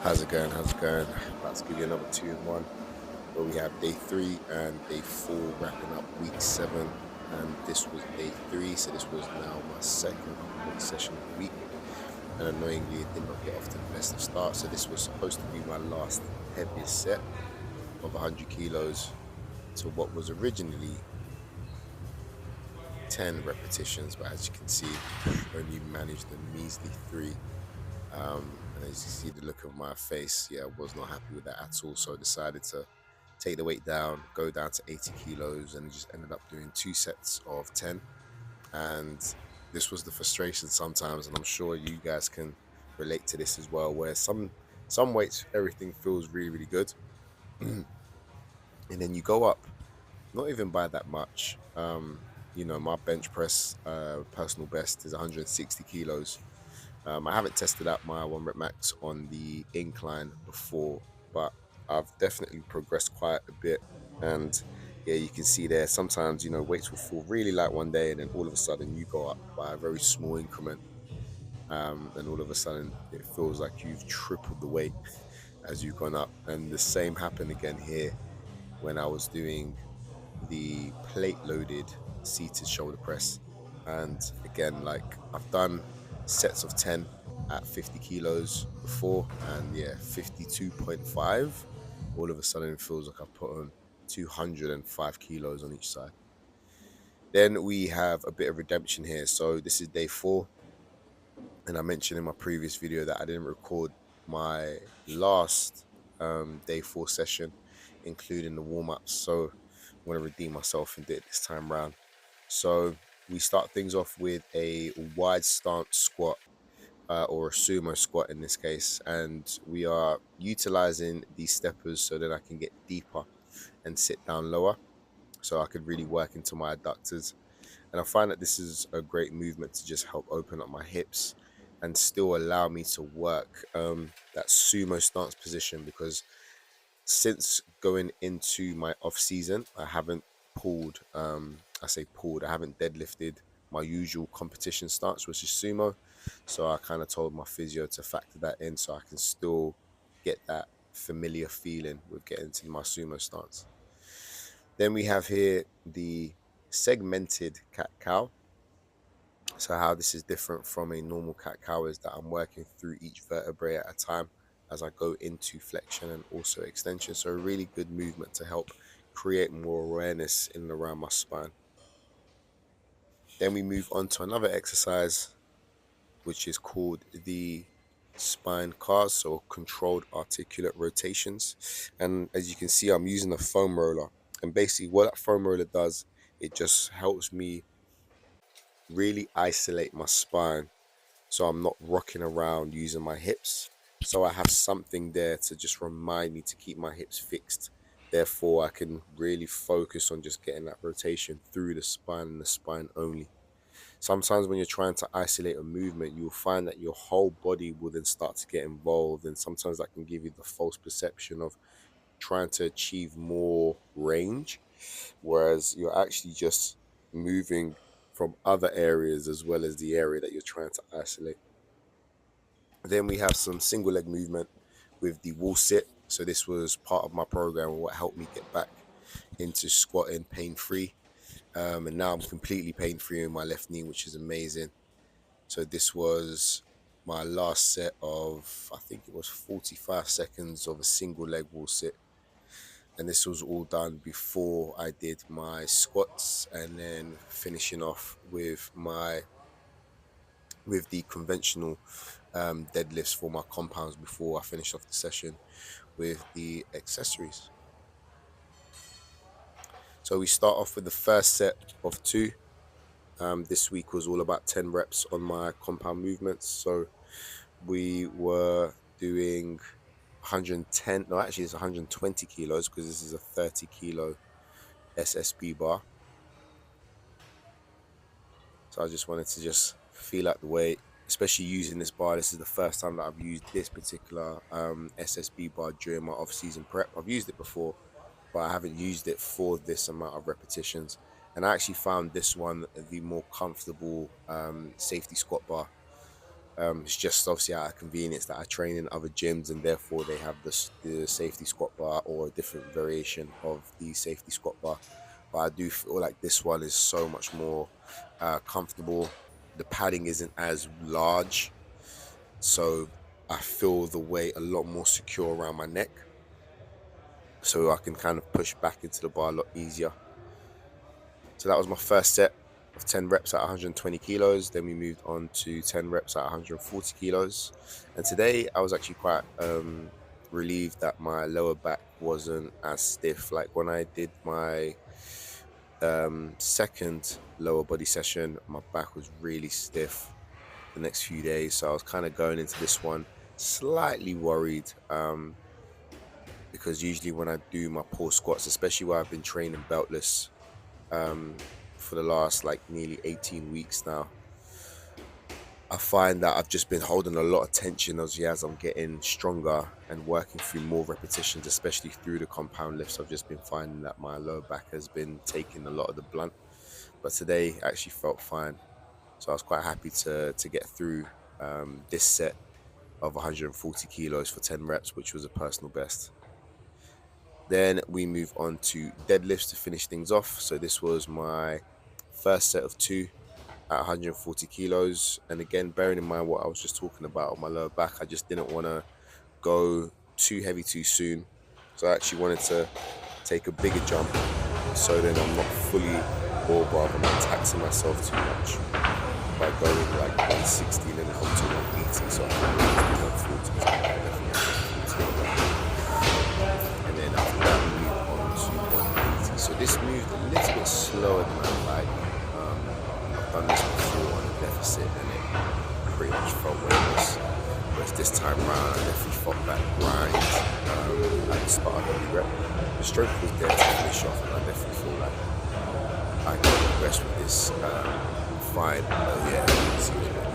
How's it going? How's it going? About to give you another two in one where we have day three and day four wrapping up week seven. And this was day three, so this was now my second upper body session of the week. And annoyingly, it did not get off to the best of start. So this was supposed to be my last heaviest set of 100 kilos to what was originally 10 repetitions. But as you can see, only managed a measly three. And as you see the look of my face, yeah, I was not happy with that at all. So I decided to take the weight down, go down to 80 kilos, and just ended up doing two sets of 10. And this was the frustration sometimes, and I'm sure you guys can relate to this as well, where some weights everything feels really, really good. And then you go up, not even by that much. My bench press personal best is 160 kilos. I haven't tested out my one rep max on the incline before, but I've definitely progressed quite a bit. And yeah, you can see there sometimes, weights will feel really light one day, and then all of a sudden you go up by a very small increment. And all of a sudden it feels like you've tripled the weight as you've gone up. And the same happened again here when I was doing the plate loaded seated shoulder press. And again, like I've done sets of 10 at 50 kilos before, and yeah, 52.5. All of a sudden, it feels like I've put on 205 kilos on each side. Then we have a bit of redemption here. So this is day four. And I mentioned in my previous video that I didn't record my last day four session, including the warm ups. So I'm going to redeem myself and do it this time round. So we start things off with a wide stance squat, or a sumo squat in this case, and we are utilizing these steppers so that I can get deeper and sit down lower, so I could really work into my adductors. And I find that this is a great movement to just help open up my hips and still allow me to work that sumo stance position, because since going into my off season, I haven't pulled. I say pulled. I haven't deadlifted my usual competition stance, which is sumo. So I kind of told my physio to factor that in, so I can still get that familiar feeling with getting to my sumo stance. Then we have here the segmented cat cow. So how this is different from a normal cat cow is that I'm working through each vertebrae at a time as I go into flexion and also extension. So a really good movement to help create more awareness in and around my spine. Then we move on to another exercise, which is called the spine cars, so controlled articulate rotations. And as you can see, I'm using a foam roller. And basically what that foam roller does, it just helps me really isolate my spine, so I'm not rocking around using my hips. So I have something there to just remind me to keep my hips fixed. Therefore, I can really focus on just getting that rotation through the spine and the spine only. Sometimes when you're trying to isolate a movement, you'll find that your whole body will then start to get involved. And sometimes that can give you the false perception of trying to achieve more range, whereas you're actually just moving from other areas as well as the area that you're trying to isolate. Then we have some single leg movement with the wall sit. So this was part of my program, what helped me get back into squatting pain free. And now I'm completely pain free in my left knee, which is amazing. So this was my last set of, I think it was 45 seconds of a single leg wall sit. And this was all done before I did my squats, and then finishing off with the conventional deadlifts for my compounds before I finish off the session with the accessories. So we start off with the first set of two. This week was all about 10 reps on my compound movements. So we were doing 110, no, actually it's 120 kilos because this is a 30 kilo SSB bar. So I just wanted to just feel out the weight, especially using this bar. This is the first time that I've used this particular SSB bar during my off-season prep. I've used it before, but I haven't used it for this amount of repetitions. And I actually found this one the more comfortable safety squat bar. It's just obviously out of convenience that I train in other gyms, and therefore they have the safety squat bar or a different variation of the safety squat bar. But I do feel like this one is so much more comfortable. The padding isn't as large, so I feel the weight a lot more secure around my neck, so I can kind of push back into the bar a lot easier. So that was my first set of 10 reps at 120 kilos. Then we moved on to 10 reps at 140 kilos. And today I was actually quite relieved that my lower back wasn't as stiff. Like when I did my second lower body session, my back was really stiff the next few days. So I was kind of going into this one slightly worried, because usually when I do my pull squats, especially where I've been training beltless for the last like nearly 18 weeks now, I find that I've just been holding a lot of tension as I'm getting stronger and working through more repetitions, especially through the compound lifts. I've just been finding that my lower back has been taking a lot of the blunt, but today actually felt fine. So I was quite happy to get through this set of 140 kilos for 10 reps, which was a personal best. Then we move on to deadlifts to finish things off. So this was my first set of 2 at 140 kilos. And again, bearing in mind what I was just talking about on my lower back, I just didn't want to go too heavy too soon. So I actually wanted to take a bigger jump, so then I'm not fully, or rather not taxing myself too much by going like 160 and then come to 180. So I can do 140. So I definitely have 140. And then after that, we move on to 180. So this moved a little bit slower than I like. I've done this before on a deficit and it pretty much felt weightless. Whereas this time around, I definitely fought that grind at the start of every rep. The strength was there to finish off, and I definitely feel like I got the best with this fine. Yeah, it seems a bit